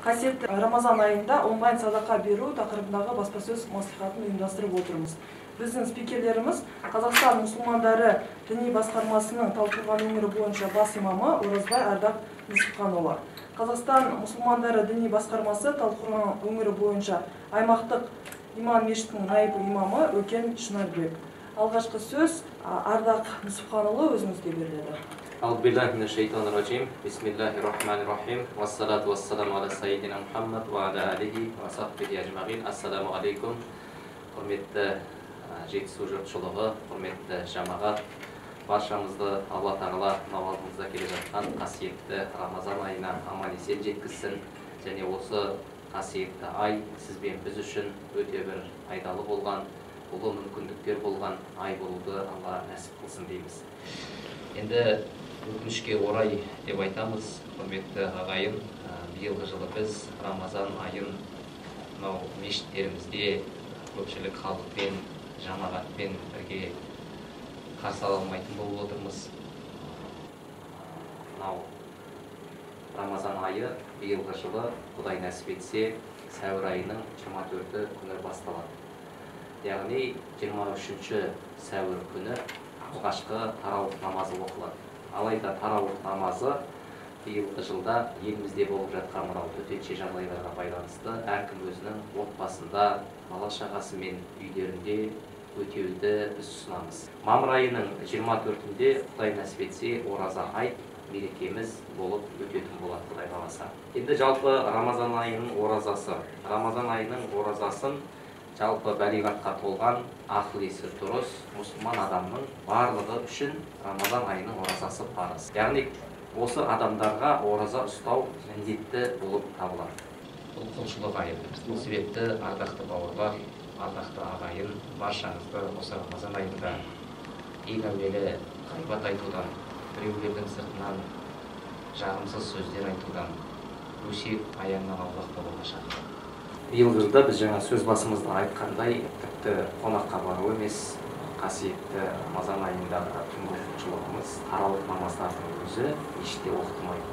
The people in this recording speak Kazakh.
Қасиетті Рамазан айында онлайн садақа беру тақырыбындағы баспасөз маслихатын ұйымдастырып отырмыз. Біздің спикерлеріміз Қазақстан мұсылмандары діни басқармасының Талдықорған өңірі бойынша бас имамы Оразбай Ардақ Несіпханұлы. Қазақстан мұсылмандары діни басқармасы Талдықорған өңірі бойынша аймақтық иман мешітінің наиб имамы Өкен Шынарбек. Алғашқы сөз Ардақ Несіпханұлы өзіңізге беріледі. أعوذ بالله من الشيطان الرجيم بسم الله الرحمن الرحيم والصلاة والسلام على سيدنا محمد وعلى آله وصحبه أجمعين. Assalamu alaikum. Құрметті жетісу жұртшылығы, құрметті жамағат, баршамызды Алла Тағала намазымызда келе жатқан қасиетті Рамазан айына аман-есен жеткізсін. Және осы қасиетті ай сізбен біз үшін өте бір пайдалы болған, ұлы мүмкіндіктер болған ай болуды Алла нәсіп қылсын дейміз. Енді өкінішке орай деп айтамыз, құрметті ағайын, биылғы жылы біз Рамазан айын мынау мешіттерімізде көпшілік халықпен, жамағатпен бірге қарсы ала алмайтын болып отырмыз. Мынау Рамазан айы биылғы жылы Құдай нәсіп етсе, сәуір айының 24 күні басталады. Яғни 23 сәуір күні алғашқы тарауых намазы оқылады. Алайда тарауых намазы биылғы жылда елімізде болып жатқан мынау төтенше жағдайларға байланысты әркім өзінің отбасында, бала-шағасымен үйлерінде өтеуді біз ұсынамыз. Мамыр айының 24-інде Құдай нәсіп етсе, ораза ай мерекеміз болып өтетін болады Құдай қаласа. Енді жалпы Рамазан айының оразасы. Рамазан айының оразасын жалпы бәлиғатқа толған, ақыл-есі дұрыс мұсылман адамның барлығы үшін Рамазан айының оразасы парыз. Яғни осы адамдарға ораза ұстау міндетті болып табылады. Бұл құлшылық айы. Бұл себепті ардақты бауырлар, ардақты ағайын, баршаңызды осы Рамазан айында ең әуелі ғайбат айтудан, біреулердің сыртынан жағымсыз сөздер айтудан, өсек аяңнан аулақ болуға шақырады. Биылғы жылда біз жаңа сөз басымызда айтқандай, тіпті қонаққа бару емес, қасиетті Рамазан айындағы түнгі құлшылығымыз, тарауых намаздардың өзі мешітте оқытылмайды.